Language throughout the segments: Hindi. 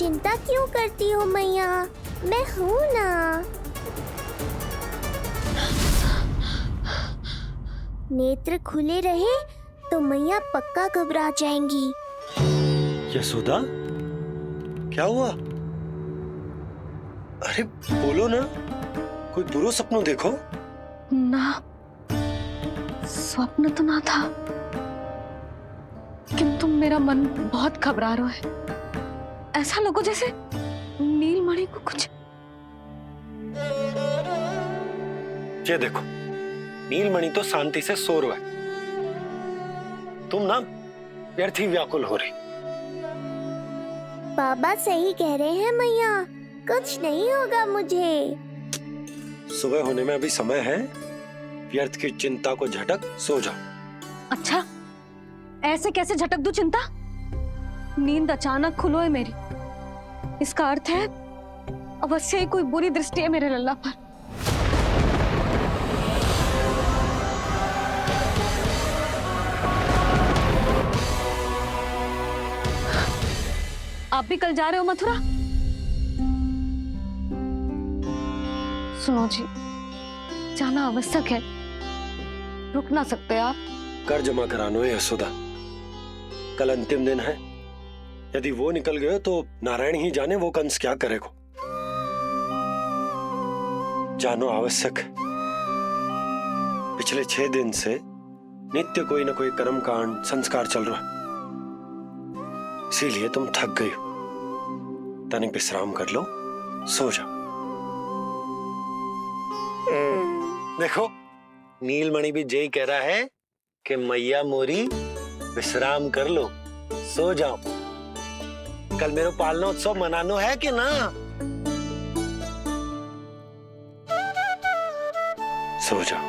चिंता क्यों करती हो मैया? मैं हूँ ना। नेत्र खुले रहे तो मैया पक्का घबरा जाएंगी। यशोदा, क्या हुआ? अरे बोलो ना, कोई बुरा सपना देखो। ना, स्वप्न तो ना था, किंतु मेरा मन बहुत घबरा रहा है। ऐसा लगो जैसे नीलमणि को कुछ। ये देखो, नीलमणि तो शांति से सो रहा है, तुम ना व्यर्थ ही व्याकुल हो रही। बाबा सही कह रहे हैं मैया, कुछ नहीं होगा मुझे। सुबह होने में अभी समय है, व्यर्थ की चिंता को झटक सो जाओ। अच्छा, ऐसे कैसे झटक दूं चिंता? नींद अचानक खुलो है मेरी, इसका अर्थ है अवश्य ही कोई बुरी दृष्टि है मेरे लल्ला पर। आप भी कल जा रहे हो मथुरा? सुनो जी, जाना आवश्यक है, रुक ना सकते आप। कर जमा करानो है यशोदा, कल अंतिम दिन है। यदि वो निकल गए तो नारायण ही जाने वो कंस क्या करेगा। जानो आवश्यक। पिछले 6 दिन से नित्य कोई ना कोई कर्मकांड संस्कार चल रहा है, इसीलिए तुम थक गई हो। तनिक विश्राम कर लो, सो जाओ। देखो, नीलमणि भी यही कह रहा है कि मैया मोरी विश्राम कर लो, सो जाओ। कल मेरा पालना उत्सव मनानो है कि ना? सो जाओ।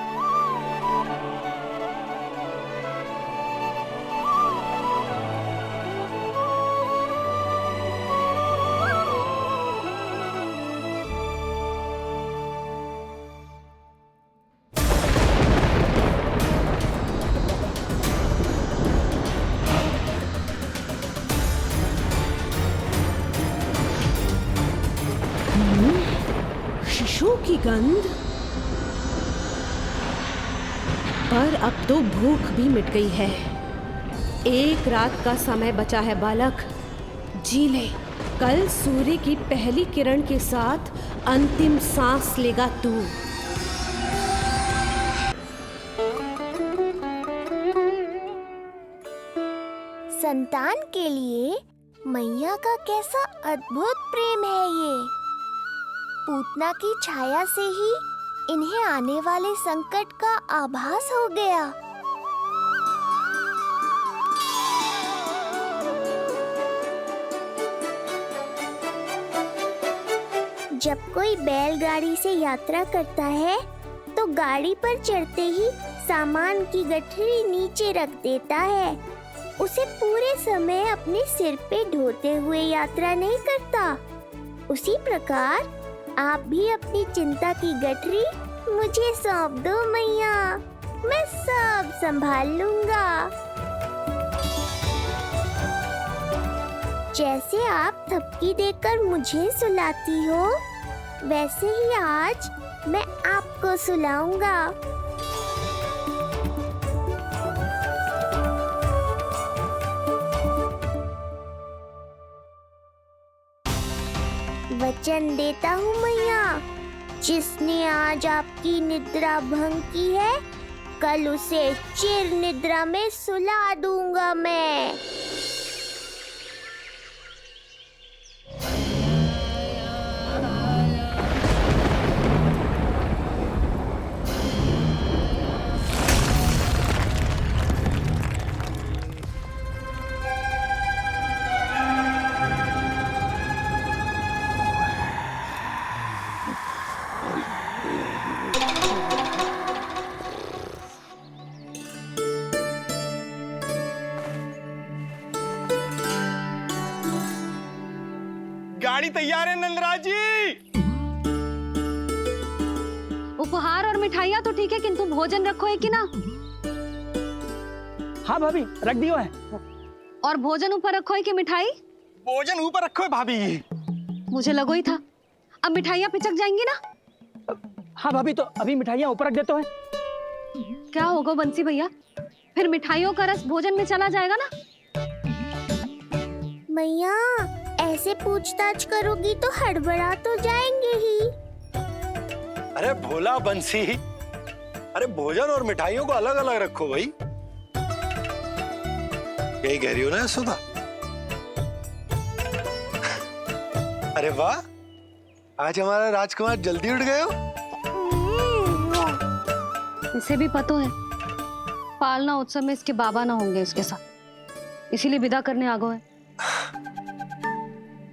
शिशु की गंध। पर अब तो भूख भी मिट गई है। एक रात का समय बचा है बालक, जी ले। कल सूर्य की पहली किरण के साथ अंतिम सांस लेगा तू। संतान के लिए मैया का कैसा अद्भुत प्रेम है ये। पूतना की छाया से ही इन्हें आने वाले संकट का आभास हो गया। जब कोई बैलगाड़ी से यात्रा करता है तो गाड़ी पर चढ़ते ही सामान की गठरी नीचे रख देता है। उसे पूरे समय अपने सिर पे ढोते हुए यात्रा नहीं करता। उसी प्रकार आप भी अपनी चिंता की गठरी मुझे सौंप दो मैया, मैं सब संभाल लूंगा। जैसे आप थपकी देकर मुझे सुलाती हो, वैसे ही आज मैं आपको सुलाऊंगा। वचन देता हूँ मैया, जिसने आज आपकी निद्रा भंग की है, कल उसे चिर निद्रा में सुला दूंगा मैं। गाड़ी तैयार है नंदराज जी। उपहार और मिठाइयाँ तो ठीक है, किंतु भोजन रखो है कि ना? हाँ भाभी, रख दियो है। और भोजन ऊपर रखो है कि मिठाई? भोजन ऊपर रखो है भाभी। मुझे लगो ही था, अब मिठाइयाँ पिचक जाएंगी ना। हाँ भाभी, तो अभी मिठाइयाँ ऊपर रख देते हैं। क्या होगा बंसी भैया, फिर मिठाइयों का रस भोजन में चला जाएगा ना। मैया ऐसे पूछताछ करोगी तो हड़बड़ा तो जाएंगे ही। अरे भोला बंसी, अरे भोजन और मिठाइयों को अलग अलग रखो भाई। यही कह रही हो ना सुधा? अरे वाह, आज हमारा राजकुमार जल्दी उठ गए हो। इसे भी पता है पालना उत्सव में इसके बाबा ना होंगे इसके साथ, इसीलिए विदा करने आ गए।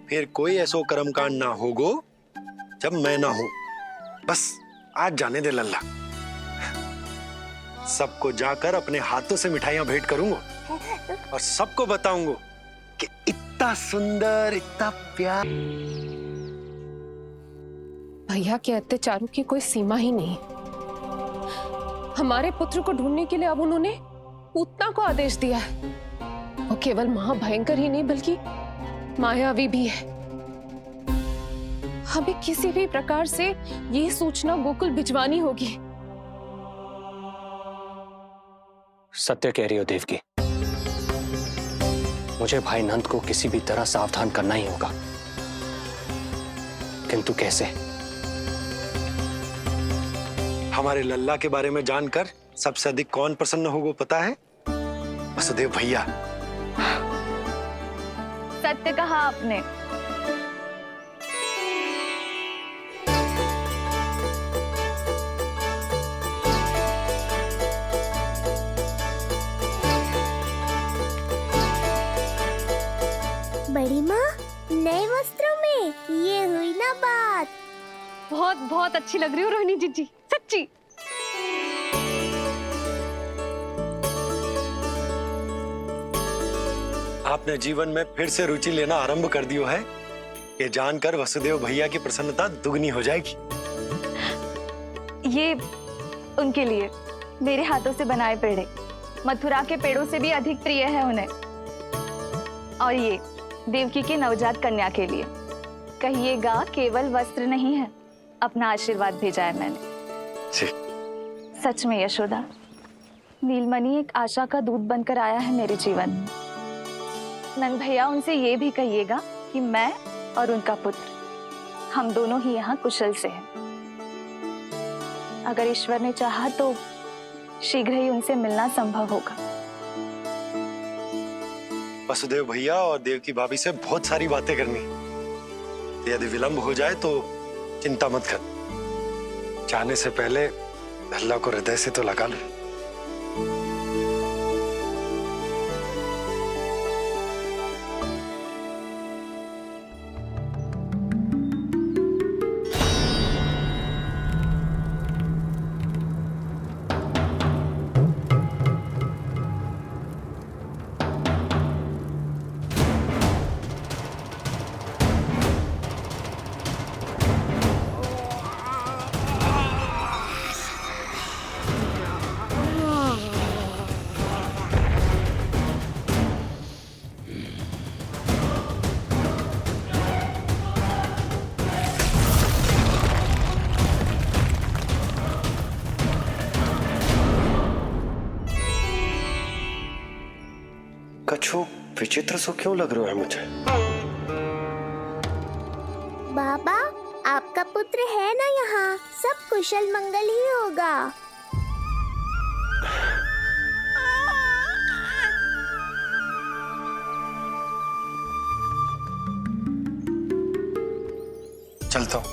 फिर कोई ऐसो कर्मकांड ना होगो जब मैं ना हूं। बस आज जाने दे लल्ला, सबको जाकर अपने हाथों से मिठाइयां भेंट करूंगा और सबको बताऊंगा कि इतना सुंदर, इतना प्यार। भैया के अत्याचारों की कोई सीमा ही नहीं। हमारे पुत्र को ढूंढने के लिए अब उन्होंने पूतना को आदेश दिया है। वो केवल महाभयंकर ही नहीं बल्कि मायावी भी है। हमें किसी भी प्रकार से ये सूचना गोकुल भिजवानी होगी। सत्य कह रही हो देवकी, मुझे भाई नंद को किसी भी तरह सावधान करना ही होगा, किंतु कैसे? हमारे लल्ला के बारे में जानकर सबसे अधिक कौन प्रसन्न होगा पता है? वसुदेव भैया। सत्य कहा आपने। बड़ी माँ नए वस्त्रों में, ये हुई ना बात। बहुत बहुत अच्छी लग रही हो रोहिणी जीजी, सच्ची। आपने जीवन में फिर से रुचि लेना आरंभ कर दियो है, ये जानकर वसुदेव भैया की प्रसन्नता दुगनी हो जाएगी। ये उनके लिए मेरे हाथों से बनाए पेड़े मथुरा के पेड़ों से भी अधिक प्रिय है उन्हें। और ये देवकी की नवजात कन्या के लिए कहिएगा केवल वस्त्र नहीं है, अपना आशीर्वाद भेजा है मैंने। जी। सच में यशोदा, नीलमणि एक आशा का दूत बनकर आया है मेरे जीवन में। नंद भैया उनसे ये भी कहिएगा कि मैं और उनका पुत्र हम दोनों ही यहाँ कुशल से हैं। अगर ईश्वर ने चाहा तो शीघ्र ही उनसे मिलना संभव होगा। वसुदेव भैया और देवकी भाभी से बहुत सारी बातें करनी, यदि विलंब हो जाए तो चिंता मत कर। जाने से पहले अल्लाह को हृदय से तो लगा लो। कछु विचित्र सो क्यों लग रहा है मुझे? बाबा आपका पुत्र है ना यहाँ, सब कुशल मंगल ही होगा। चलता हूँ।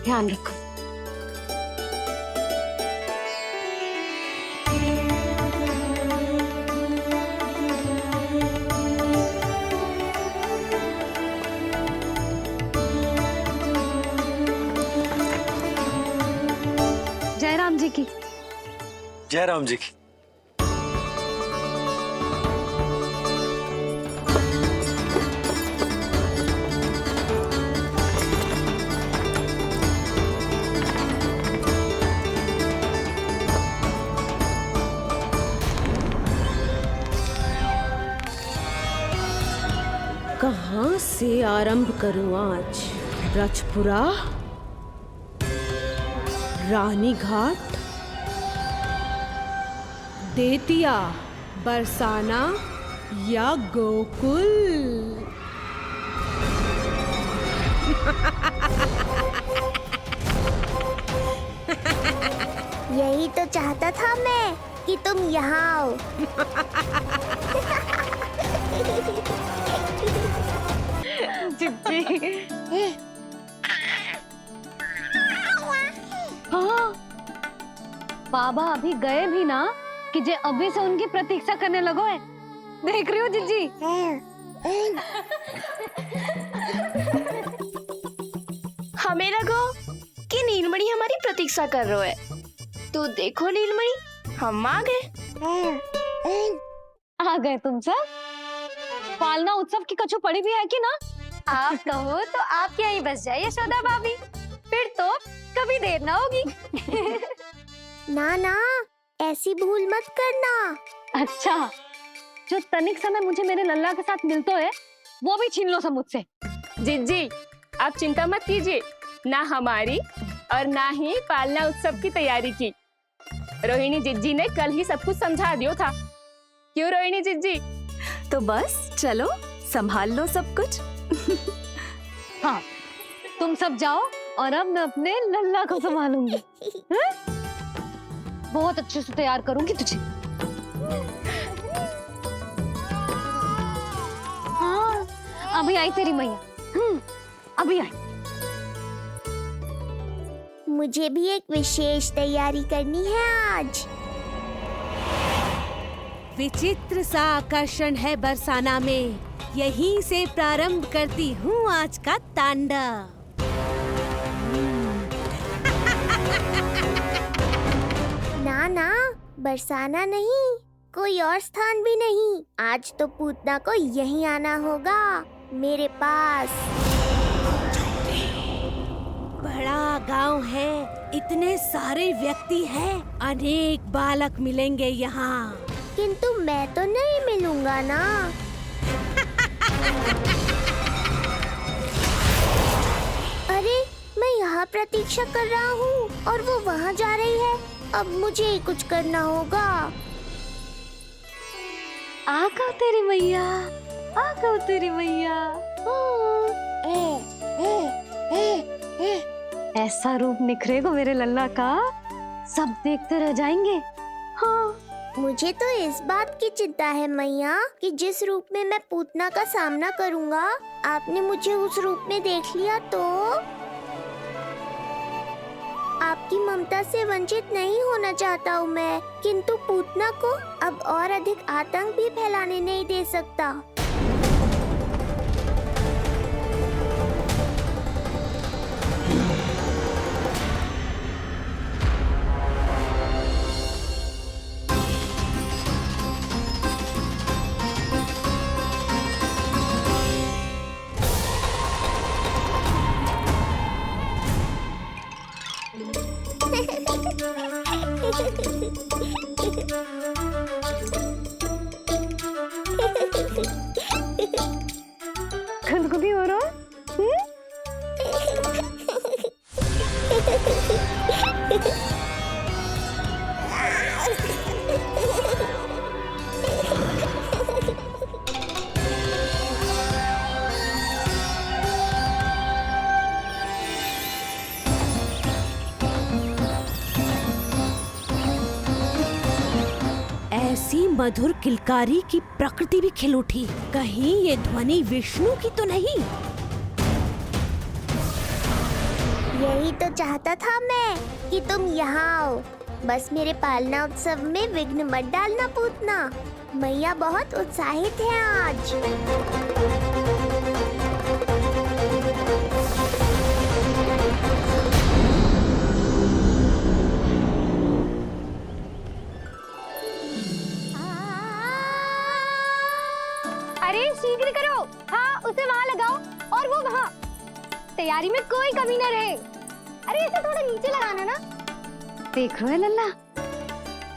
ध्यान रखो। जय राम जी की। जय राम जी की। से आरंभ करूं आज? रजपुरा, रानी घाट, देतिया, बरसाना या गोकुल? यही तो चाहता था मैं कि तुम यहाँ आओ। जिज्जी। हाँ, बाबा अभी गए भी ना कि जे अभी से उनकी प्रतीक्षा करने लगो है। देख रही हो जिज्जी? हमें लगो कि नीलमणि हमारी प्रतीक्षा कर रहे है। तो देखो नीलमणि, हम आ गए। आ गए तुम सब? पालना उत्सव की कछु पड़ी भी है कि ना? आप कहो तो आप यहीं बस जाइए यशोदा भाभी, फिर तो कभी देर ना होगी। ना ना, ऐसी भूल मत करना। अच्छा, जो तनिक समय मुझे मेरे लल्ला के साथ मिलते है वो भी छीन लो सब मुझसे। जिज्जी, आप चिंता मत कीजिए, ना हमारी और ना ही पालना उत्सव की तैयारी की। रोहिणी जिज्जी ने कल ही सब कुछ समझा दियो था। क्यों रोहिणी जिज्जी? तो बस चलो संभाल लो सब कुछ। हाँ, तुम सब जाओ और अब मैं अपने लल्ला को संभालूंगी। बहुत अच्छे से तैयार करूंगी तुझे। हाँ, अभी आई तेरी मैया। अभी आई। मुझे भी एक विशेष तैयारी करनी है आज। विचित्र सा आकर्षण है बरसाना में, यहीं से प्रारंभ करती हूँ आज का तांडव। ना ना, बरसाना नहीं, कोई और स्थान भी नहीं। आज तो पूतना को यहीं आना होगा, मेरे पास। बड़ा गांव है, इतने सारे व्यक्ति हैं, अनेक बालक मिलेंगे यहाँ। किंतु मैं तो नहीं मिलूंगा ना। अरे, मैं यहाँ प्रतीक्षा कर रहा हूँ और वो वहाँ जा रही है। अब मुझे ही कुछ करना होगा। आ कहो तेरी मैया, आ कहो तेरी मैया। ऐसा रूप निखरेगा मेरे लल्ला का, सब देखते रह जाएंगे। हाँ, मुझे तो इस बात की चिंता है मैया कि जिस रूप में मैं पूतना का सामना करूँगा, आपने मुझे उस रूप में देख लिया तो आपकी ममता से वंचित नहीं होना चाहता हूँ मैं, किंतु पूतना को अब और अधिक आतंक भी फैलाने नहीं दे सकता। गुदगुदी हो रहा है? ऐसी मधुर किलकारी की प्रकृति भी खिल उठी। कहीं ये ध्वनि विष्णु की तो नहीं? यही तो चाहता था मैं कि तुम यहाँ आओ। बस मेरे पालना उत्सव में विघ्न मत डालना पूतना। मैया बहुत उत्साहित है आज। अरे शीघ्र करो, हाँ उसे वहाँ लगाओ और वो वहाँ। तैयारी में कोई कमी न रहे। अरे इसे थोड़ा नीचे लगाना ना। देख रहे हो लल्ला,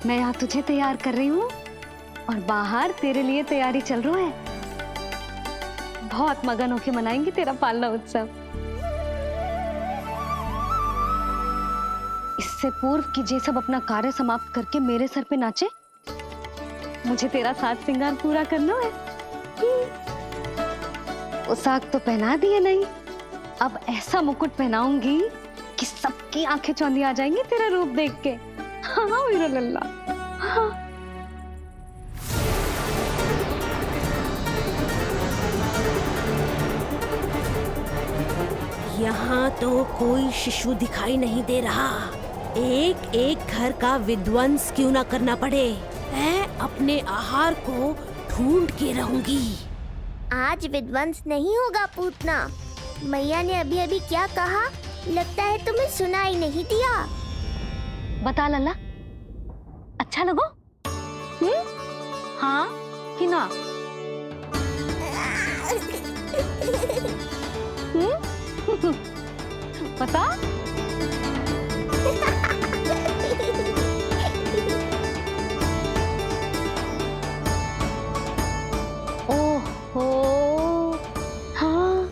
मैं यहाँ तुझे तैयार कर रही हूँ और बाहर तेरे लिए तैयारी चल रही है। बहुत मगन होके मनाएंगे तेरा पालना उत्सव। इससे पूर्व कि जे सब अपना कार्य समाप्त करके मेरे सर पे नाचे, मुझे तेरा साज श्रृंगार पूरा करना है। पोशाक तो पहना दिए नहीं, अब ऐसा मुकुट पहनाऊंगी कि सबकी आंखें चौंधी आ जाएंगी तेरा रूप देख के। हाँ मेरा लल्ला। हाँ। यहाँ तो कोई शिशु दिखाई नहीं दे रहा। एक एक घर का विध्वंस क्यों ना करना पड़े, मैं अपने आहार को ढूंढ के रहूंगी। आज विध्वंस नहीं होगा पूतना। मैया ने अभी अभी क्या कहा, लगता है तुम्हें सुनाई नहीं दिया। बता लल्ला, अच्छा लगो? हाँ कि ना? बता। ओहो, हाँ।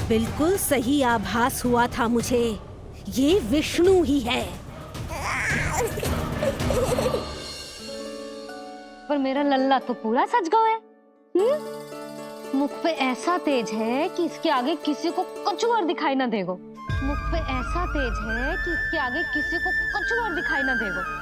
बिल्कुल सही आभास हुआ था मुझे, ये विष्णु ही है। पर मेरा लल्ला तो पूरा सज गया है। मुख पे ऐसा तेज है कि इसके आगे किसी को कुछ और दिखाई ना देगो। मुख पे ऐसा तेज है कि इसके आगे किसी को कुछ और दिखाई ना देगो।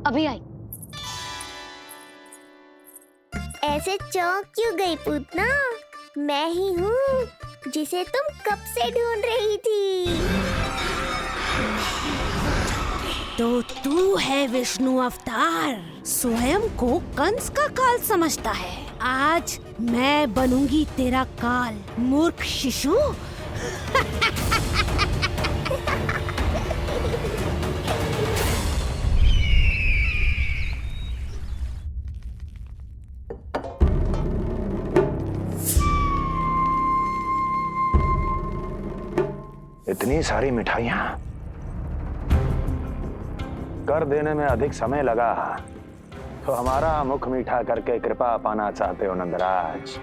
अभी आई। ऐसे चौंक क्यों गई पूतना? मैं ही हूँ जिसे तुम कब से ढूंढ रही थी। तो तू है विष्णु अवतार, स्वयं को कंस का काल समझता है। आज मैं बनूंगी तेरा काल, मूर्ख शिशु। इतनी सारी मिठाइयां कर देने में अधिक समय लगा तो हमारा मुख मीठा करके कृपा पाना चाहते हो नंदराज?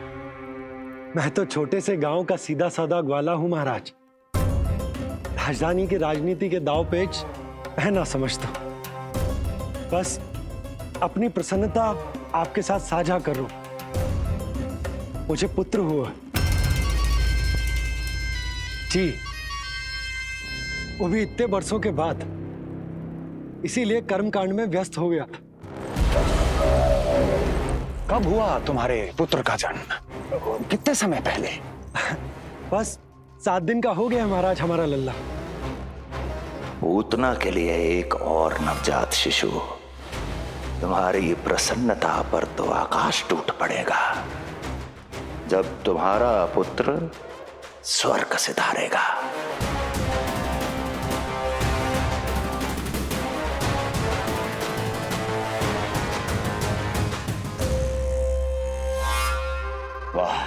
मैं तो छोटे से गांव का सीधा साधा ग्वाला हूं महाराज। राजधानी की राजनीति के दाव पेच मैं ना समझता। बस अपनी प्रसन्नता आपके साथ साझा कर रहा हूं। मुझे पुत्र हुआ जी, वो भी इतने वर्षों के बाद, इसीलिए कर्मकांड में व्यस्त हो गया। कब हुआ तुम्हारे पुत्र का जन्म? कितने समय पहले? बस 7 दिन का हो गया महाराज हमारा लल्ला। पूतना के लिए एक और नवजात शिशु, तुम्हारी प्रसन्नता पर तो आकाश टूट पड़ेगा जब तुम्हारा पुत्र स्वर्ग से धारेगा। वाह,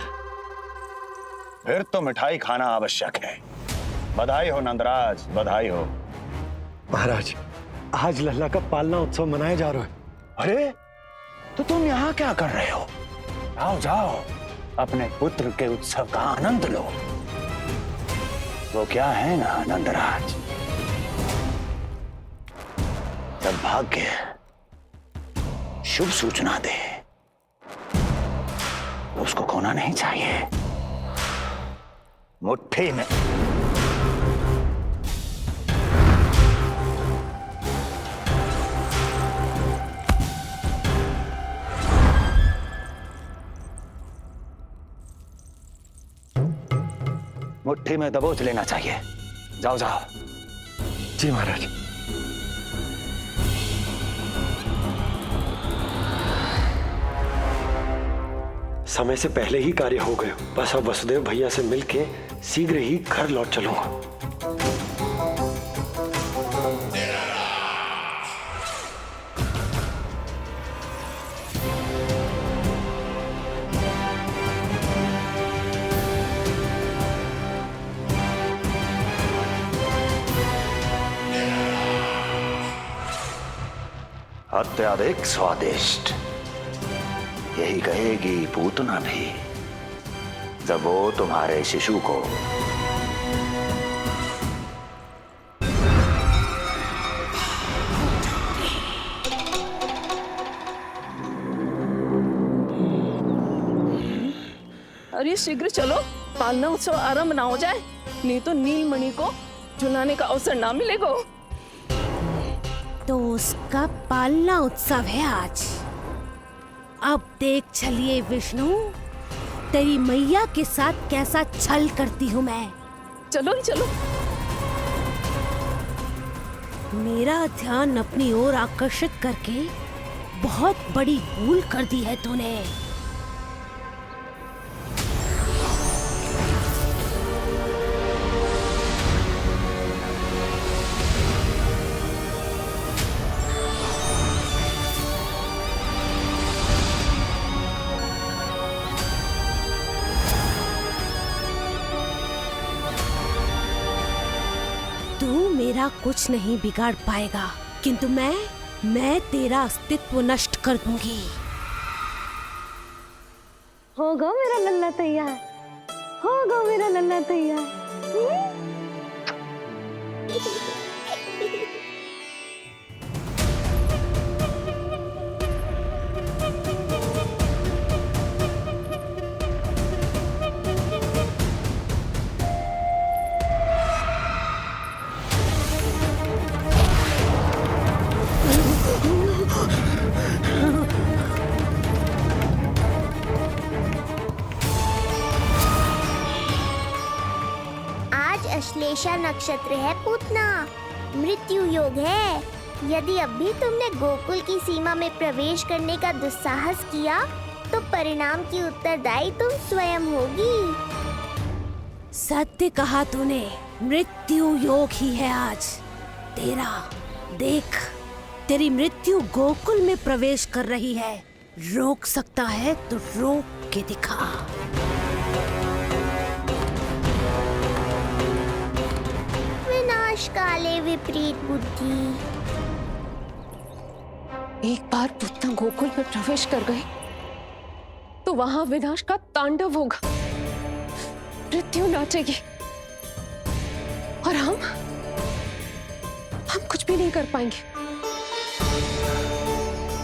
फिर तो मिठाई खाना आवश्यक है। बधाई हो नंदराज, बधाई हो। महाराज, आज लल्ला का पालना उत्सव मनाया जा रहा है। अरे, तो तुम यहाँ क्या कर रहे हो? जाओ जाओ, अपने पुत्र के उत्सव का आनंद लो। वो क्या है ना नंदराज, जब भाग्य शुभ सूचना दे तो उसको खोना नहीं चाहिए। मुट्ठी में मुट्ठी में दबोच लेना चाहिए। जाओ जाओ। जी महाराज। समय से पहले ही कार्य हो गए। बस अब वसुदेव भैया से मिलके शीघ्र ही घर लौट चलूंगा। अत्यधिक स्वादिष्ट, यही कहेगी पूतना भी जब वो तुम्हारे शिशु को अरे शीघ्र चलो, पालना उत्सव आरंभ ना हो जाए, नहीं तो नीलमणि को झुलाने का अवसर ना मिलेगा। तो उसका पालना उत्सव है आज। अब देख चलिए विष्णु, तेरी मैया के साथ कैसा छल करती हूँ मैं। चलो चलो। मेरा ध्यान अपनी ओर आकर्षित करके बहुत बड़ी भूल कर दी है तूने। तू मेरा कुछ नहीं बिगाड़ पाएगा, किंतु मैं तेरा अस्तित्व नष्ट कर दूंगी। होगा मेरा लल्ला तैयार, होगा मेरा लल्ला तैयार। अश्लेषा नक्षत्र है पूतना, मृत्यु योग है। यदि अब भी तुमने गोकुल की सीमा में प्रवेश करने का दुस्साहस किया तो परिणाम की उत्तरदायी तुम स्वयं होगी। सत्य कहा तूने, मृत्यु योग ही है आज तेरा। देख, तेरी मृत्यु गोकुल में प्रवेश कर रही है। रोक सकता है तो रोक के दिखा। काले विपरीत बुद्धि। एक बार पूतना गोकुल में प्रवेश कर गए तो वहां विनाश का तांडव होगा, मृत्यु नाचेगी और हम कुछ भी नहीं कर पाएंगे।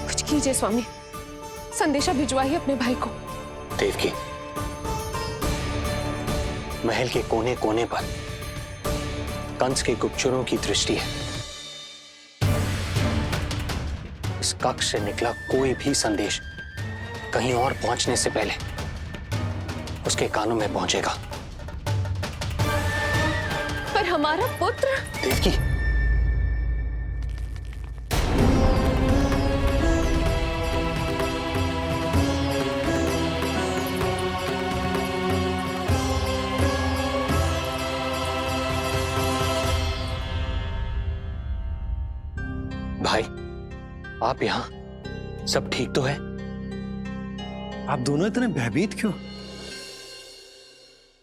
कुछ कीजिए स्वामी, संदेशा भिजवाइए अपने भाई को। देवकी, महल के कोने कोने पर कंस के गुप्तचरों की दृष्टि है। इस कक्ष से निकला कोई भी संदेश कहीं और पहुंचने से पहले उसके कानों में पहुंचेगा। पर हमारा पुत्र। देवकी, भाई, आप यहाँ सब ठीक तो है? आप दोनों इतने भयभीत क्यों?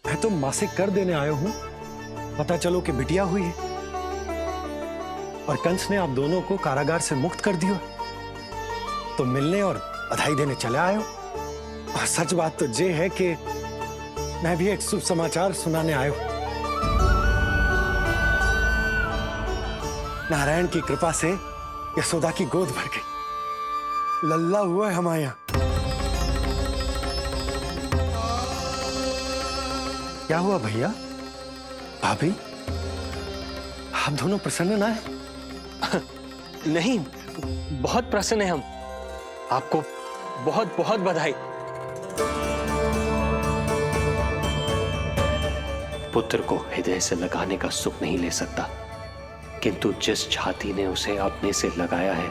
मैं तो माँ से कर देने आया हूं, पता चलो कि बिटिया हुई है और कंस ने आप दोनों को कारागार से मुक्त कर दिया, तो मिलने और बधाई देने चले आए हो। और सच बात तो ये है कि मैं भी एक शुभ समाचार सुनाने आया हूं। नारायण की कृपा से यशोदा की गोद भर गई। लल्ला हुआ है हमारे यहाँ। क्या हुआ भैया? भाभी, आप दोनों प्रसन्न ना है? नहीं, बहुत प्रसन्न है हम। आपको बहुत बहुत बधाई। पुत्र को हृदय से लगाने का सुख नहीं ले सकता, किंतु जिस छाती ने उसे अपने से लगाया है,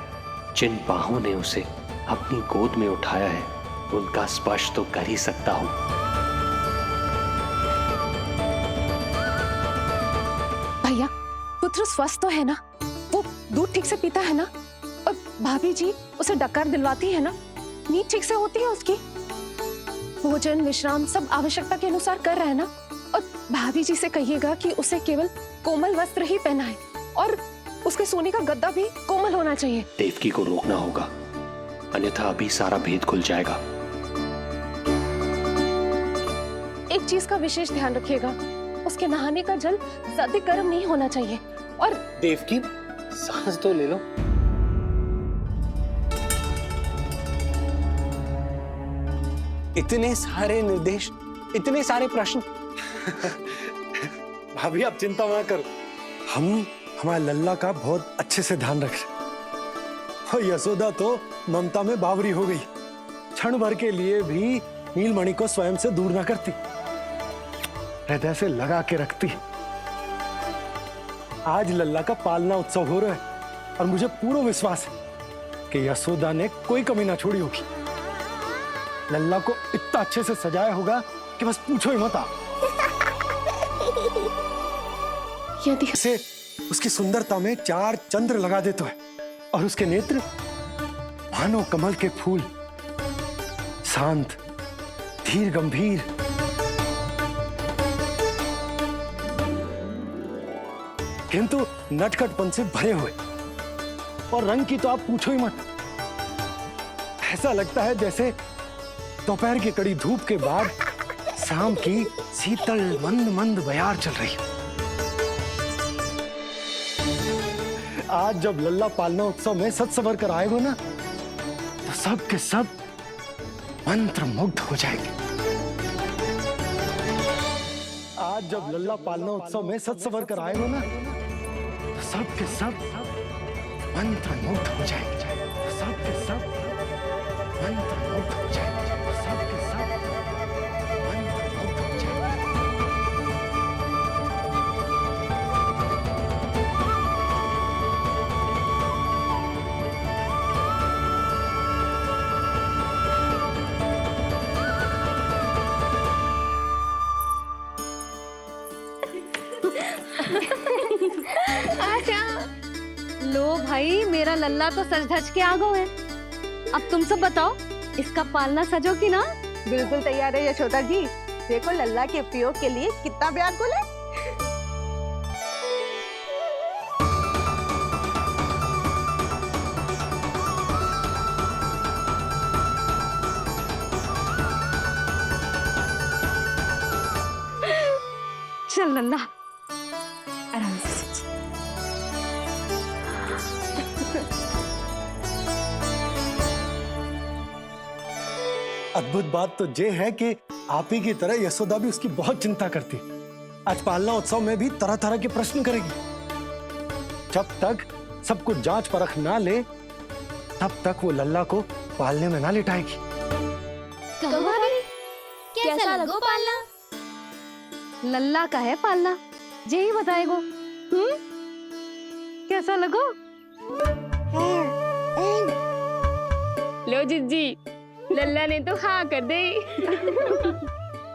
जिन बाहों ने उसे अपनी गोद में उठाया है, उनका स्पर्श तो कर ही सकता हूं। भैया, पुत्र स्वस्थ तो है ना? वो दूध ठीक से पीता है ना? और भाभी जी उसे डकार दिलवाती है ना? नींद ठीक से होती है उसकी? भोजन विश्राम सब आवश्यकता के अनुसार कर रहा है ना? और भाभी जी से कहिएगा कि उसे केवल कोमल वस्त्र ही पहनाए और उसके सोने का गद्दा भी कोमल होना चाहिए। देवकी को रोकना होगा, अन्यथा अभी सारा भेद खुल जाएगा। एक चीज का विशेष ध्यान रखिएगा, उसके नहाने का जल ज्यादा गर्म नहीं होना चाहिए। और देवकी, सांस तो ले लो। इतने सारे निर्देश, इतने सारे प्रश्न। भाभी आप चिंता मत करो, हम हमारे लल्ला का बहुत अच्छे से ध्यान रख रहे। और यशोदा तो ममता में बावरी हो गई, क्षण भर के लिए भी नीलमणि को स्वयं से दूर ना करती, हृदय से लगा के रखती। आज लल्ला का पालना उत्सव हो रहा है और मुझे पूरा विश्वास है कि यशोदा ने कोई कमी ना छोड़ी होगी। लल्ला को इतना अच्छे से सजाया होगा कि बस पूछो ही मत आप। यदि से उसकी सुंदरता में 4 चंद्र लगा देते हैं और उसके नेत्र मानो कमल के फूल, शांत, धीर गंभीर, किंतु नटखटपन से भरे हुए। और रंग की तो आप पूछो ही मत, ऐसा लगता है जैसे दोपहर की कड़ी धूप के बाद शाम की शीतल मंद मंद बयार चल रही है। आज जब लल्ला पालना उत्सव में सज संवर कर आएगा ना, तो सब के सब मंत्र मुग्ध हो जाएंगे। आज जब लल्ला पालना उत्सव में सज संवर कर आएगा ना, तो सब के सब मंत्र मुग्ध हो जाएंगे। सब के सब मंत्र मुग्ध हो जाएंगे। सब के सब मंत्र मुग्ध हो जाएंगे। लो भाई, मेरा लल्ला तो सज धज के आ गो है। अब तुम सब बताओ, इसका पालना सजो कि ना? बिल्कुल तैयार है यशोदा जी। देखो लल्ला के उपयोग के लिए कितना व्याकुल है। चल लल्ला, आराम से। अद्भुत बात तो ये है कि आप ही की तरह यशोदा भी उसकी बहुत चिंता करती है। आज पालना उत्सव में भी तरह तरह के प्रश्न करेगी। जब तक सब कुछ जांच परख ना ले, तब तक वो लल्ला को पालने में ना लिटाएगी। कहो भाभी, कैसा लगो पालना? लल्ला का है पालना, जे ही बताएगो। कैसा लगो? लो जिज्जी, लल्ला ने तो हाँ कर दे।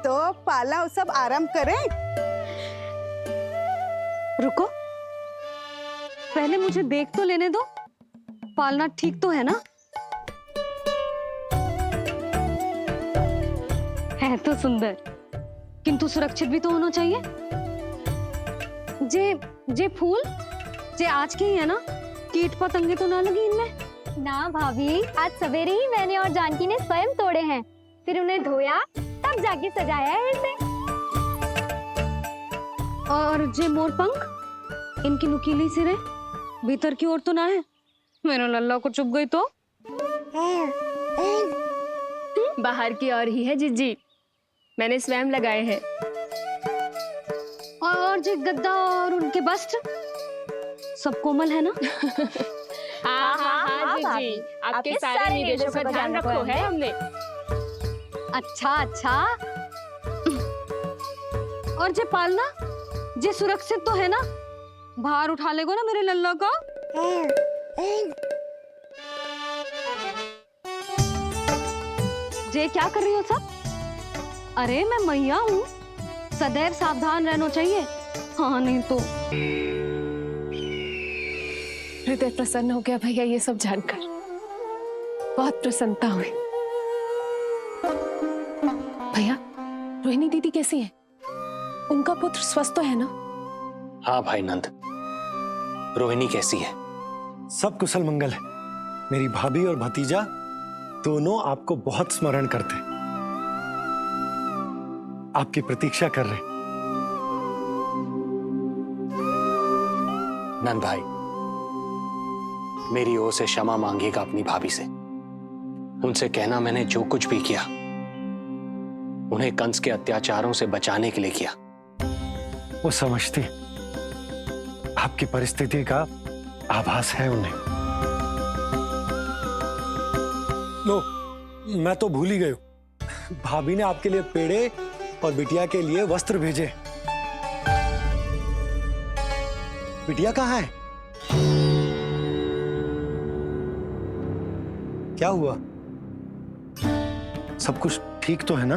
तो पाला उत्सव आरंभ करें। रुको, पहले मुझे देख तो लेने दो, पालना ठीक तो है ना? है तो सुंदर, किंतु सुरक्षित भी तो होना चाहिए। जे फूल जे आज के ही है ना, कीट पतंगे तो ना लगी इनमें? ना भाभी, आज सवेरे ही मैंने और जानकी ने स्वयं तोड़े हैं, फिर उन्हें धोया, तब जाके सजाया है इसे। और जे मोर पंख, इनकी नुकीली सिरें, भीतर की ओर तो ना है, मेरा लल्ला को चुभ गई तो। बाहर की ओर ही है जिज्जी, मैंने स्वयं लगाए हैं। और जो गद्दा और उनके वस्त्र सब कोमल है ना? हाँ हाँ हाँ जिज्जी, आपके सारे निर्देशों का ध्यान रखो है हमने। अच्छा अच्छा। और जे पालना जे सुरक्षित तो है ना? बाहर उठा लेगो ना मेरे लल्ला को? जे क्या कर रही हो सब? अरे मैं मैया हूँ, सदैव सावधान रहना चाहिए। हाँ नहीं तो। हृदय प्रसन्न हो गया भैया ये सब जानकर, बहुत प्रसन्नता हुई। भैया रोहिणी दीदी कैसी है? उनका पुत्र स्वस्थ तो है ना? हाँ भाई नंद, रोहिणी कैसी है? सब कुशल मंगल है। मेरी भाभी और भतीजा दोनों आपको बहुत स्मरण करते हैं, आपकी प्रतीक्षा कर रहे। नंद भाई, मेरी ओर से क्षमा मांगिएगा अपनी भाभी से। उनसे कहना मैंने जो कुछ भी किया उन्हें कंस के अत्याचारों से बचाने के लिए किया। वो समझती, आपकी परिस्थिति का आभास है उन्हें। लो, मैं तो भूल ही गई हूं। भाभी ने आपके लिए पेड़े और बिटिया के लिए वस्त्र भेजे। बिटिया कहाँ है? क्या हुआ? सब कुछ ठीक तो है ना?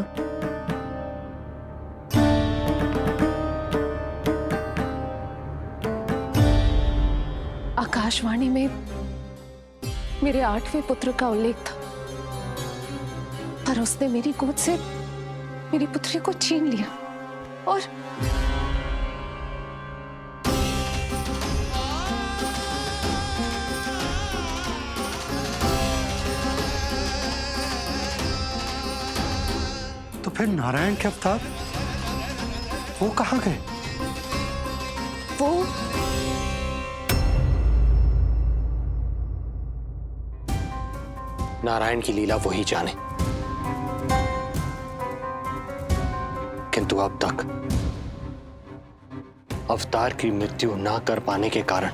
आकाशवाणी में मेरे 8वें पुत्र का उल्लेख था, पर उसने मेरी गोद से मेरी पुत्री को छीन लिया और तो फिर नारायण के अवतार वो कहाँ गए? वो नारायण की लीला वही जाने, किंतु अब तक अवतार की मृत्यु ना कर पाने के कारण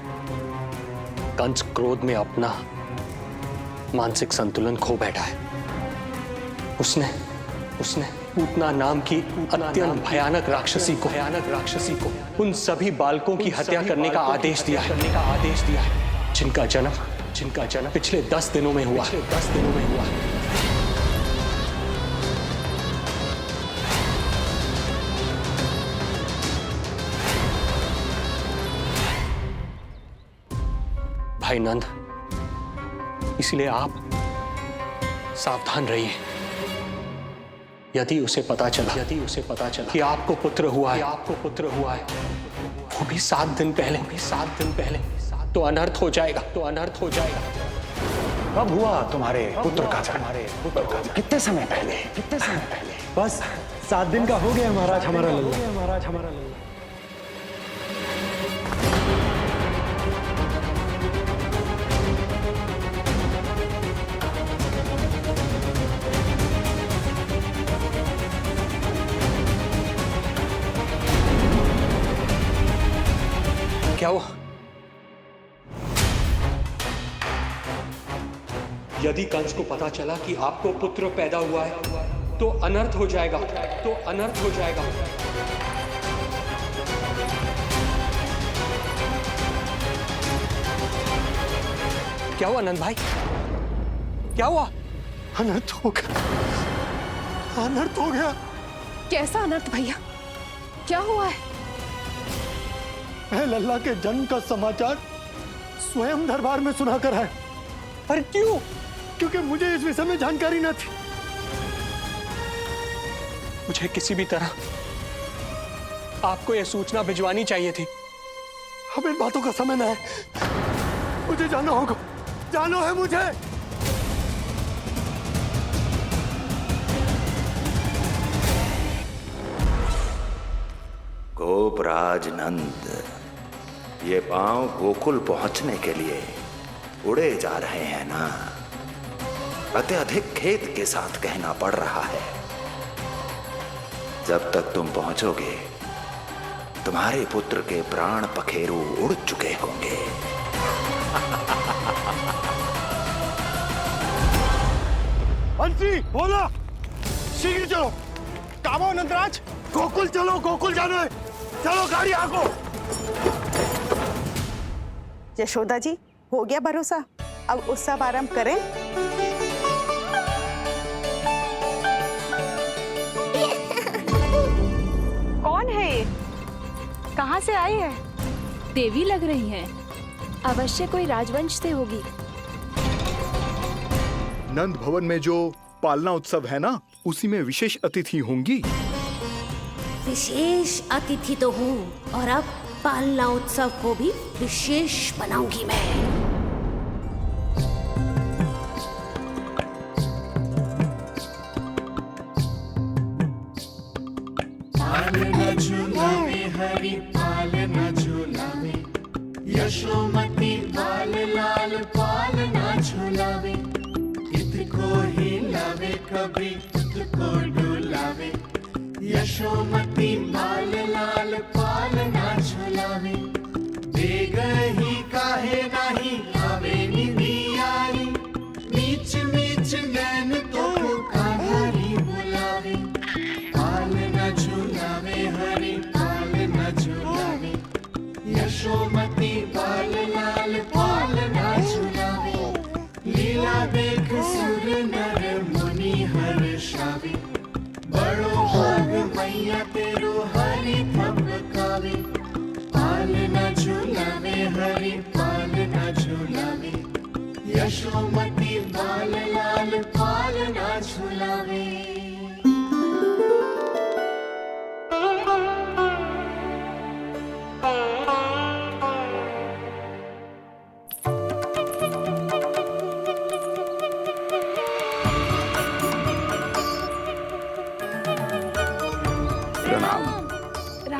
कंस क्रोध में अपना मानसिक संतुलन खो बैठा है। उसने पूतना नाम की अत्यंत भयानक राक्षसी को उन सभी बालकों की हत्या करने का आदेश दिया है, जिनका जन्म पिछले 10 दिनों में हुआ। भाई नंद, इसलिए आप सावधान रहिए। यदि उसे पता चला कि आपको पुत्र हुआ है, वो भी 7 दिन पहले, तो अनर्थ हो जाएगा। कब हुआ तुम्हारे पुत्र का जन्म? कितने समय पहले? बस 7 दिन का हो गया महाराज हमारा लल्ला। क्या हुआ? यदि कंस को पता चला कि आपको पुत्र पैदा हुआ है तो अनर्थ हो जाएगा। क्या हुआ नंद भाई? क्या हुआ? अनर्थ हो गया। कैसा अनर्थ भैया? क्या हुआ है? मैं लल्ला के जन्म का समाचार स्वयं दरबार में सुनाकर आया। अरे क्यों? क्योंकि मुझे इस विषय में जानकारी न थी। मुझे किसी भी तरह आपको यह सूचना भिजवानी चाहिए थी। अब इन बातों का समय न है, मुझे जाना होगा। जानो है मुझे। गोपराज नंद, ये पांव गोकुल पहुंचने के लिए उड़े जा रहे हैं ना, अत्यधिक खेद के साथ कहना पड़ रहा है। जब तक तुम पहुंचोगे तुम्हारे पुत्र के प्राण पखेरु उड़ चुके होंगे। बंसी बोला, शीघ्र चलो। कामो नंदराज, गोकुल चलो, गोकुल जाना है। चलो गाड़ी आगो। यशोदा जी, हो गया भरोसा, अब उत्सव आरंभ करें। कौन है ये? कहाँ से आई है? देवी लग रही हैं। अवश्य कोई राजवंश से होगी। नंद भवन में जो पालना उत्सव है ना, उसी में विशेष अतिथि होंगी। विशेष अतिथि तो हूँ, और अब पालना उत्सव को भी विशेष बनाऊंगी मैं। पालना झूलावे हरि पालना झूलावे, यशोमती बाल लाल पालना झूलावे। इत को हिलावे कभी इत को डुलावे, यशोमती बाल लाल पालना झूलावे। देग ही काहे नाही आवे निधियारी, नीच नीच नैन तो कान्हारी बुलावे। पालना झूलावे हरि पालना झूलावे, यशोमती बाल लाल पालना झूलावे। लीला देख सुर नर मुनि हर्षावे, बड़ो भाग मैया तेरो हरि थपकावे। पालना झूलावे हरि पालना झूलावे, यशोमती बाल लाल पालना झूलावे।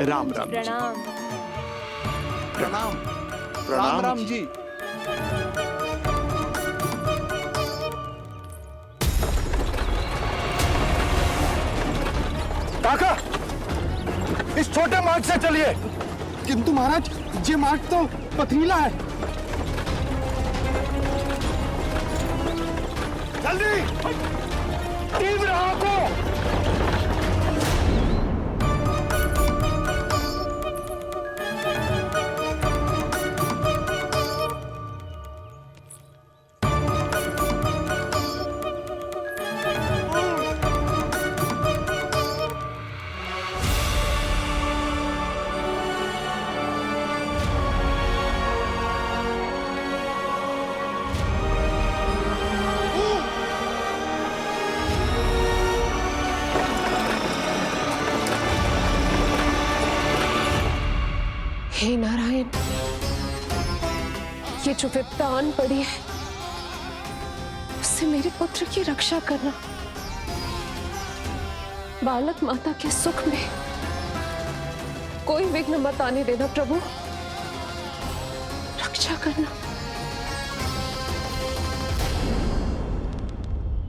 राम राम जी। प्रणाम। प्रणाम राम राम जी। काका, इस छोटे मार्ग से चलिए। किंतु महाराज, ये मार्ग तो पथरीला है। जल्दी तीव्र आंखों। हे नारायण, ये जो विपदा आन पड़ी है, उससे मेरे पुत्र की रक्षा करना। बालक माता के सुख में कोई विघ्न मत आने देना प्रभु, रक्षा करना।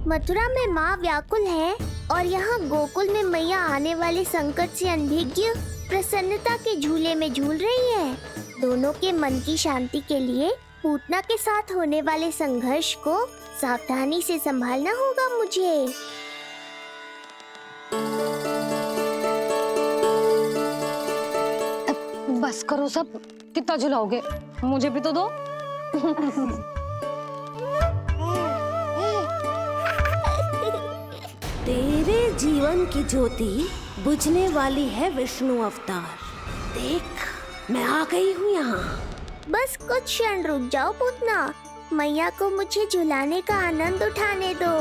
मथुरा में माँ व्याकुल है और यहाँ गोकुल में मैया आने वाले संकट से अनभिज्ञ प्रसन्नता के झूले में झूल रही है। दोनों के मन की शांति के लिए पूतना के साथ होने वाले संघर्ष को सावधानी से संभालना होगा मुझे। बस करो सब, कितना झुलाओगे, मुझे भी तो दो। तेरे जीवन की ज्योति बुझने वाली है विष्णु अवतार। देख, मैं आ गई हूँ यहाँ। बस कुछ क्षण रुक जाओ पूतना, मैया को मुझे झुलाने का आनंद उठाने दो।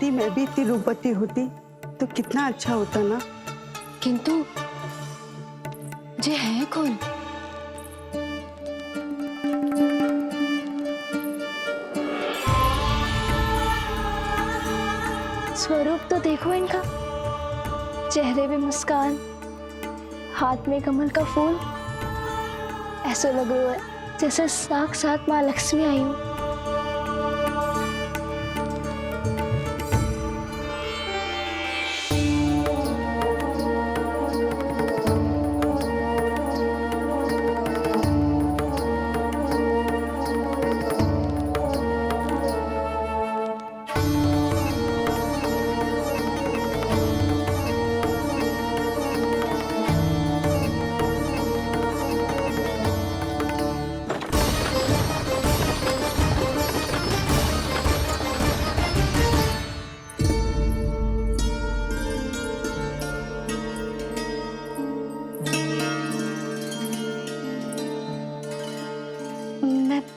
यदि मैं भी इतनी रूपवती होती तो कितना अच्छा होता ना। किंतु जे है कौन? स्वरूप तो देखो इनका, चेहरे पे मुस्कान, हाथ में कमल का फूल, ऐसा लग रहा है जैसे साक्षात माँ लक्ष्मी आई हो।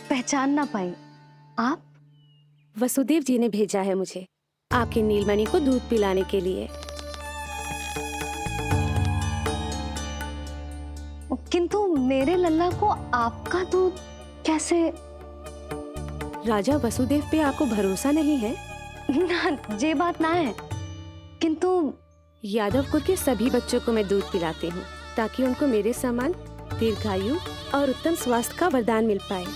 पहचान ना पाई। आप? वसुदेव जी ने भेजा है मुझे आपकी नीलमणि को दूध पिलाने के लिए। किंतु मेरे लल्ला को आपका दूध कैसे? राजा वसुदेव पे आपको भरोसा नहीं है? ना, ये बात ना है, किंतु यादव कुल के सभी बच्चों को मैं दूध पिलाती हूँ ताकि उनको मेरे समान दीर्घायु और उत्तम स्वास्थ्य का वरदान मिल पाए।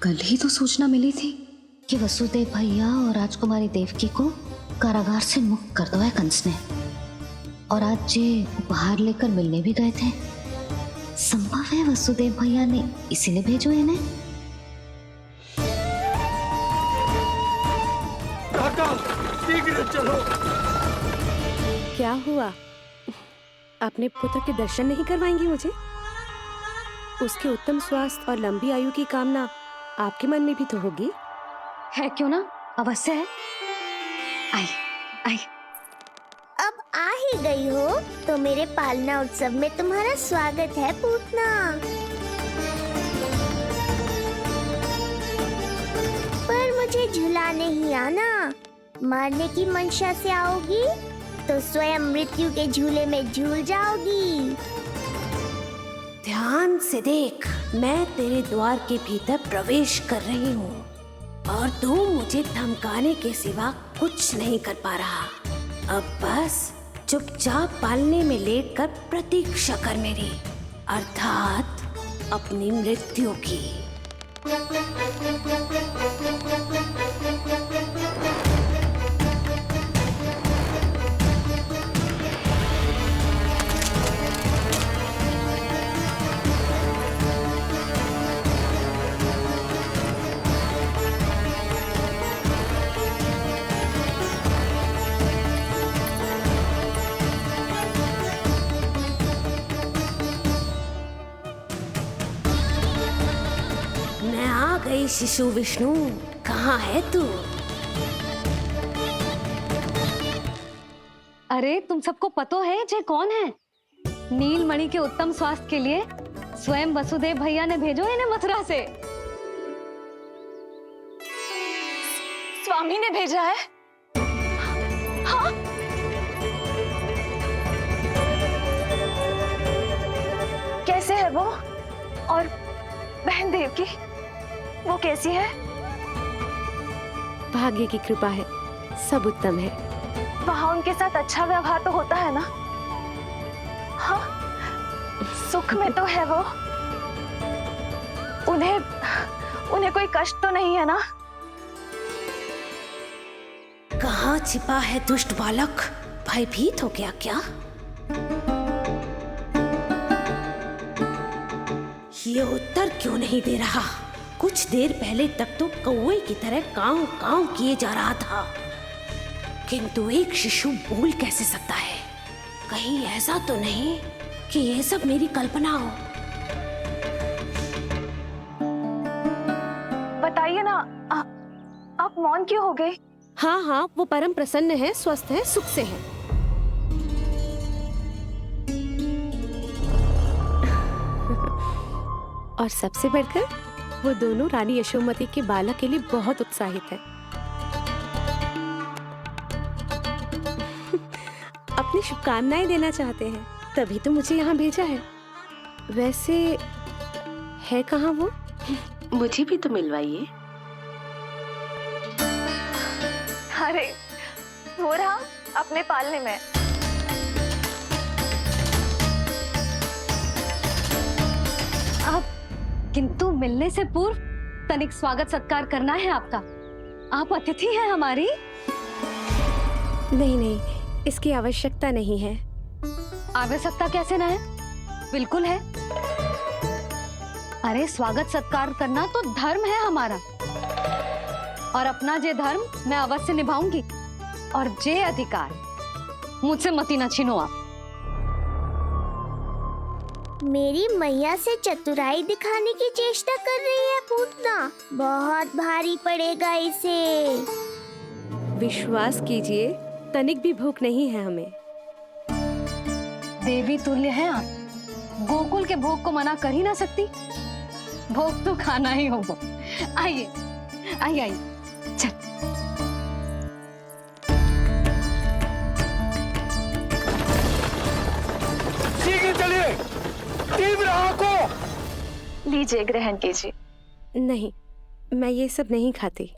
कल ही तो सूचना मिली थी कि वसुदेव भैया और राजकुमारी देवकी को कारागार से मुक्त कर दो है कंस ने, और आज ये उपहार लेकर मिलने भी गए थे। संभव है वसुदेव भैया ने इसीलिए भेजो इन्हें। काका, शीघ्र चलो। क्या हुआ? अपने पुत्र के दर्शन नहीं करवाएंगी मुझे? उसके उत्तम स्वास्थ्य और लंबी आयु की कामना आपके मन में भी तो होगी। है क्यों ना, अवश्य है। आई आई। अब आ ही गई हो तो मेरे पालना उत्सव में तुम्हारा स्वागत है पूतना। पर मुझे झुलाने ही आना, मारने की मंशा से आओगी तो स्वयं मृत्यु के झूले में झूल जाओगी। ध्यान से देख, मैं तेरे द्वार के भीतर प्रवेश कर रही हूँ और तू मुझे धमकाने के सिवा कुछ नहीं कर पा रहा। अब बस चुपचाप पालने में लेटकर प्रतीक्षा कर मेरी, अर्थात अपनी मृत्यु की। शिशु विष्णु, कहाँ है तू? अरे तुम सबको पतो है जे कौन है? नीलमणि के उत्तम स्वास्थ्य के लिए स्वयं वसुदेव भैया ने भेजो इन्हें मथुरा से। स्वामी ने भेजा है? हाँ? कैसे है वो? और बहन देवकी, वो कैसी है? भाग्य की कृपा है, सब उत्तम है। वहाँ उनके साथ अच्छा व्यवहार तो होता है ना? हाँ, सुख में तो है वो। उन्हें कोई कष्ट तो नहीं है ना? कहाँ छिपा है दुष्ट बालक? भयभीत हो गया क्या? ये उत्तर क्यों नहीं दे रहा? कुछ देर पहले तक तो कौवे की तरह कांव कांव किए जा रहा था, किंतु एक शिशु बोल कैसे सकता है? कहीं ऐसा तो नहीं कि ये सब मेरी कल्पना हो? बताइए ना, आप मौन क्यों हो गए? हाँ हाँ, वो परम प्रसन्न है, स्वस्थ है, सुख से है। और सबसे बढ़कर वो दोनों रानी यशोमती के बालक के लिए बहुत उत्साहित है। शुभकामनाएं देना चाहते हैं, तभी तो मुझे यहाँ भेजा है। वैसे है कहाँ वो? मुझे भी तो मिलवाइए। अरे वो रहा अपने पालने में। आप किंतु मिलने से पूर्व तनिक स्वागत सत्कार करना है आपका। आप अतिथि हैं हमारी। नहीं नहीं, इसकी आवश्यकता नहीं है। आवश्यकता कैसे ना है? बिल्कुल है। अरे स्वागत सत्कार करना तो धर्म है हमारा, और अपना जे धर्म मैं अवश्य निभाऊंगी, और जे अधिकार मुझसे मती न छीनो आप। मेरी मैया से चतुराई दिखाने की चेष्टा कर रही है पूतना। बहुत भारी पड़ेगा इसे। विश्वास कीजिए, तनिक भी भूख नहीं है हमें। देवी तुल्य है आप, गोकुल के भोग को मना कर ही ना सकती। भोग तो खाना ही होगा। आइए आइए आइए, चल। शीघ्र चलिए, तीव्र को लीजिए, ग्रहण कीजिए। नहीं, मैं ये सब नहीं खाती।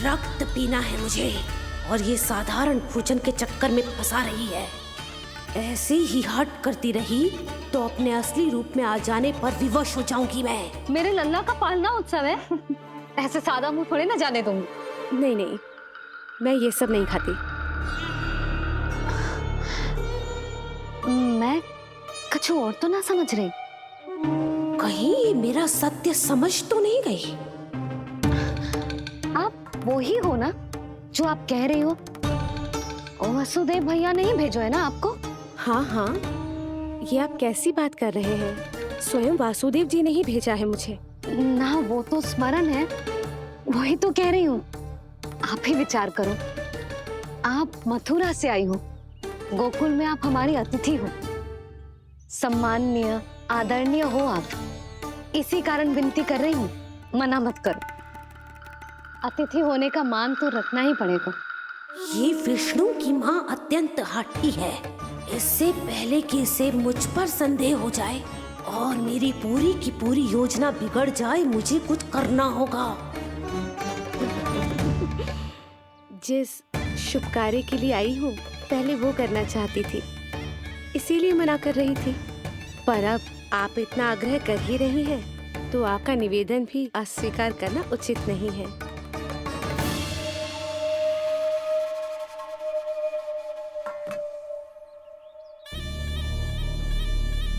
रक्त पीना है मुझे, और ये साधारण भोजन के चक्कर में फंसा रही है। ऐसे ही हट करती रही तो अपने असली रूप में आ जाने पर विवश हो जाऊंगी मैं। मेरे लल्ला का पालना उत्सव है, ऐसे सादा मुंह थोड़े ना जाने दूंगी। नहीं नहीं, मैं ये सब नहीं खाती। मैं कुछ और तो ना समझ रही। कहीं ये मेरा सत्य समझ तो नहीं गई? आप वो ही हो ना जो आप कह रही हो? ओ वसुदेव भैया नहीं भेजो है ना आपको? हाँ हाँ, ये आप कैसी बात कर रहे हैं? स्वयं वासुदेव जी ने ही भेजा है मुझे। ना वो तो स्मरण है, वही तो कह रही हूँ। आप ही विचार करो, आप मथुरा से आई हो, गोकुल में आप हमारी अतिथि हो, सम्माननीय आदरणीय हो आप। इसी कारण विनती कर रही हूँ, मना मत करो। अतिथि होने का मान तो रखना ही पड़ेगा। ये विष्णु की माँ अत्यंत हठी है। इससे पहले कि इसे मुझ पर संदेह हो जाए और मेरी पूरी की पूरी योजना बिगड़ जाए, मुझे कुछ करना होगा। जिस शुभ कार्य के लिए आई हूँ, पहले वो करना चाहती थी, इसीलिए मना कर रही थी। पर अब आप इतना आग्रह कर ही रही हैं, तो आपका निवेदन भी अस्वीकार करना उचित नहीं है।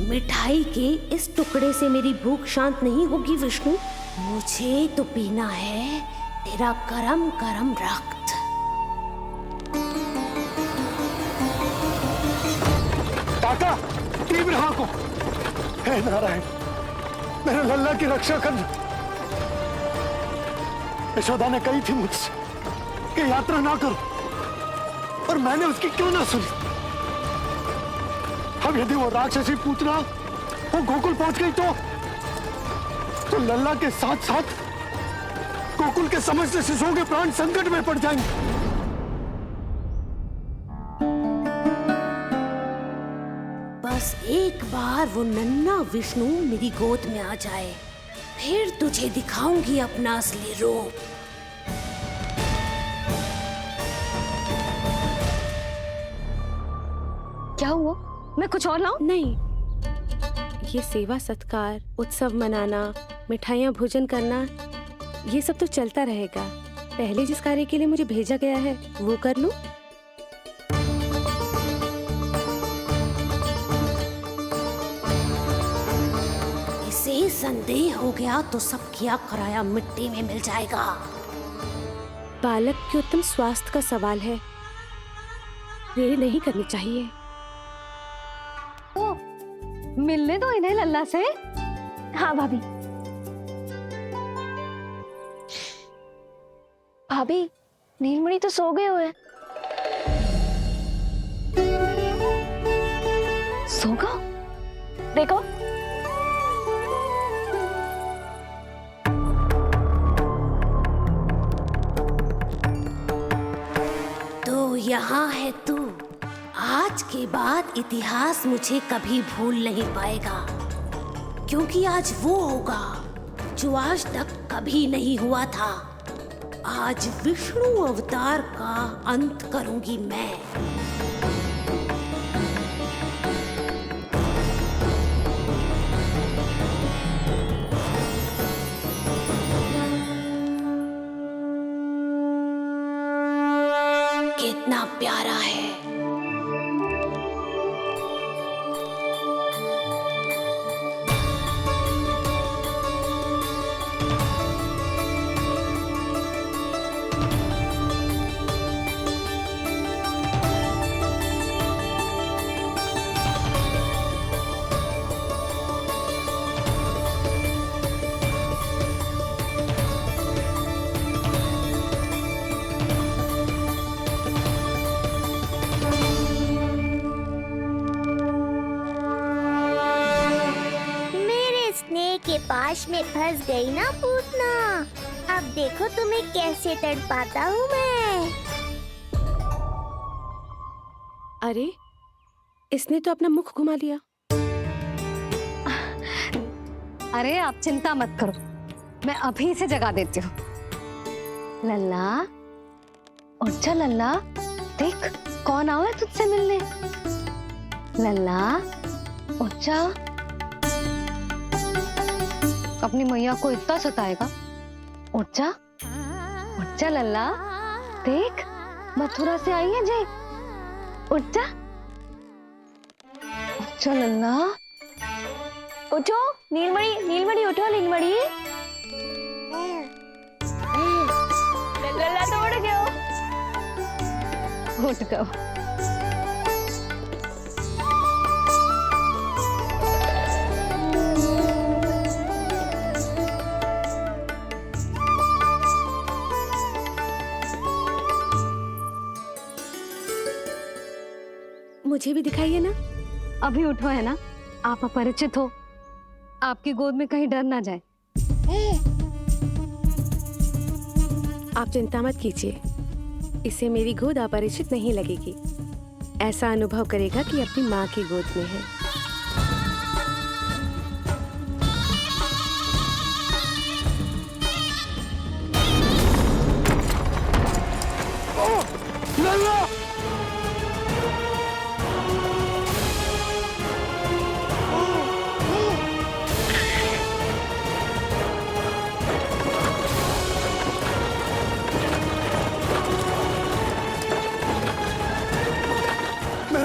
मिठाई के इस टुकड़े से मेरी भूख शांत नहीं होगी विष्णु। मुझे तो पीना है तेरा गरम गरम रक्त। काका, तीव्र को, हे नारायण, मेरे लल्ला की रक्षा करना। यशोदा ने कही थी मुझसे कि यात्रा ना करो, और मैंने उसकी क्यों ना सुनी। अब यदि वो राक्षसी पूतना वो गोकुल पहुंच गई तो लल्ला के साथ साथ गोकुल के समस्त शिशुओं के प्राण संकट में पड़ जाएंगे। बस एक बार वो नन्हा विष्णु मेरी गोद में आ जाए, फिर तुझे दिखाऊंगी अपना असली रूप। क्या हुआ? मैं कुछ और लाऊं? नहीं, ये सेवा सत्कार, उत्सव मनाना, मिठाइयाँ भोजन करना, ये सब तो चलता रहेगा। पहले जिस कार्य के लिए मुझे भेजा गया है वो कर लूं। इसे संदेह हो गया तो सब किया कराया मिट्टी में मिल जाएगा। बालक के उत्तम स्वास्थ्य का सवाल है, देरी नहीं करनी चाहिए। मिलने दो इन्हें लल्ला से। हाँ भाभी। भाभी, नीलमणि तो सो गए हुए। सो गो? देखो। तो यहाँ है तू। आज के बाद इतिहास मुझे कभी भूल नहीं पाएगा, क्योंकि आज वो होगा जो आज तक कभी नहीं हुआ था। आज विष्णु अवतार का अंत करूंगी मैं। कितना प्यारा है। के पास में फंस गई ना पूतना। अब देखो तुम्हें कैसे तड़पाता हूँ मैं। अरे, इसने तो अपना मुख घुमा लिया। अरे आप चिंता मत करो, मैं अभी से जगा देती हूँ। लल्ला, उठ जा लल्ला, देख कौन आवा है तुझसे मिलने। लल्ला, उठ जा। अपनी मैया को इतना सताएगा। उठ जा लल्ला, देख मथुरा से आई है जय। उठ जा लल्ला। उठो नीलमणि, नीलमणि उठो नीलमणि। लल्ला तो उठ गयो। उठ गयो। मुझे भी दिखाइए ना। अभी उठो है ना, आप अपरिचित हो, आपकी गोद में कहीं डर ना जाए। आप चिंता मत कीजिए, इसे मेरी गोद अपरिचित नहीं लगेगी। ऐसा अनुभव करेगा कि अपनी माँ की गोद में है।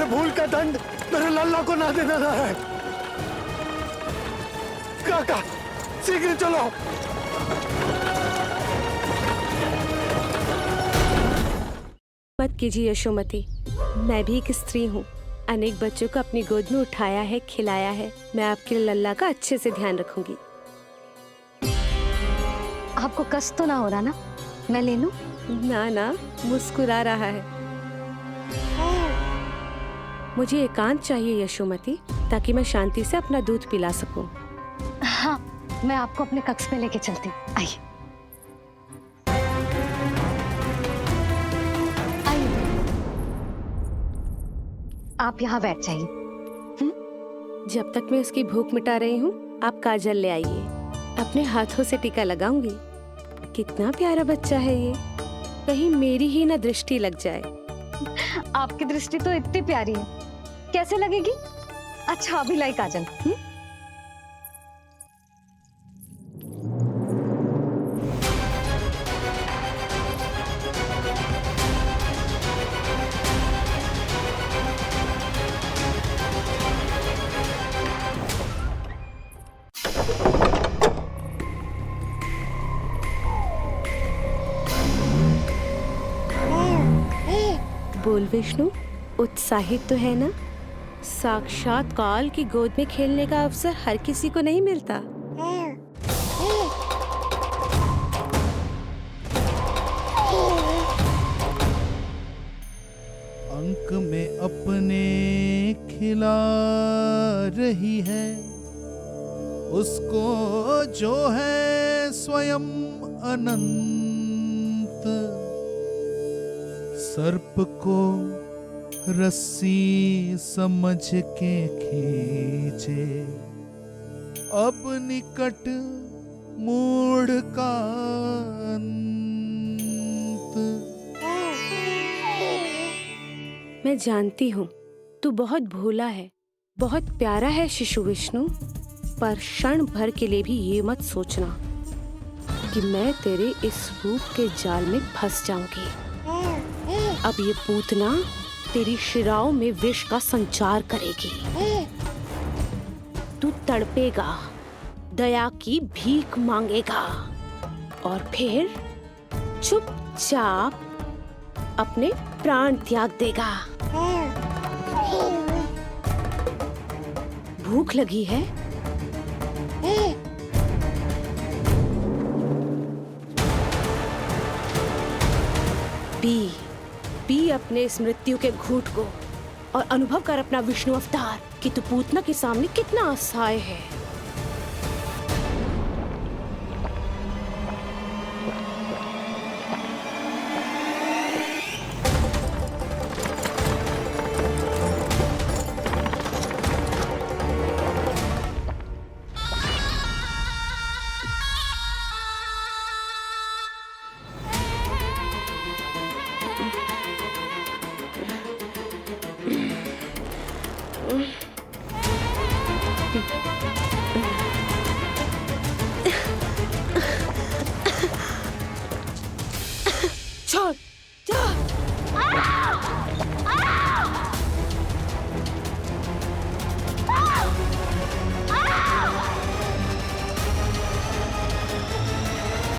भूल का दंड मेरे लल्ला को ना देना है। काका, शीघ्र चलो। मत कीजिए यशोमती, मैं भी एक स्त्री हूँ। अनेक बच्चों को अपनी गोद में उठाया है, खिलाया है। मैं आपके लल्ला का अच्छे से ध्यान रखूंगी। आपको कष्ट तो ना हो रहा ना? मैं ले लूं? ना, मुस्कुरा रहा है। मुझे एकांत चाहिए यशोमती, ताकि मैं शांति से अपना दूध पिला सकूं। हाँ, मैं आपको अपने कक्ष में लेके चलती हूँ। आइए। आप यहाँ बैठ जाइए। जब तक मैं उसकी भूख मिटा रही हूँ, आप काजल ले आइए। अपने हाथों से टीका लगाऊंगी। कितना प्यारा बच्चा है ये, कहीं मेरी ही ना दृष्टि लग जाए। आपकी दृष्टि तो इतनी प्यारी है, कैसे लगेगी? अच्छा अभी लाई काजल। बोल विष्णु, उत्साहित तो है ना? साक्षात काल की गोद में खेलने का अवसर हर किसी को नहीं मिलता। अंक में अपने खिला रही है, उसको जो है स्वयं अनंत। सर्प को रस्सी समझ के खींचे, अब निकट मूढ़ का अंत। मैं जानती हूँ तू बहुत भोला है, बहुत प्यारा है शिशु विष्णु, पर क्षण भर के लिए भी ये मत सोचना कि मैं तेरे इस रूप के जाल में फंस जाऊंगी। अब ये पूतना तेरी शिराओं में विष का संचार करेगी। तू तड़पेगा, दया की भीख मांगेगा और फिर चुपचाप अपने प्राण त्याग देगा। भूख लगी है? पी अपने इस मृत्यु के घूंट को और अनुभव कर अपना विष्णु अवतार कि तू पूतना के सामने कितना असहाय है।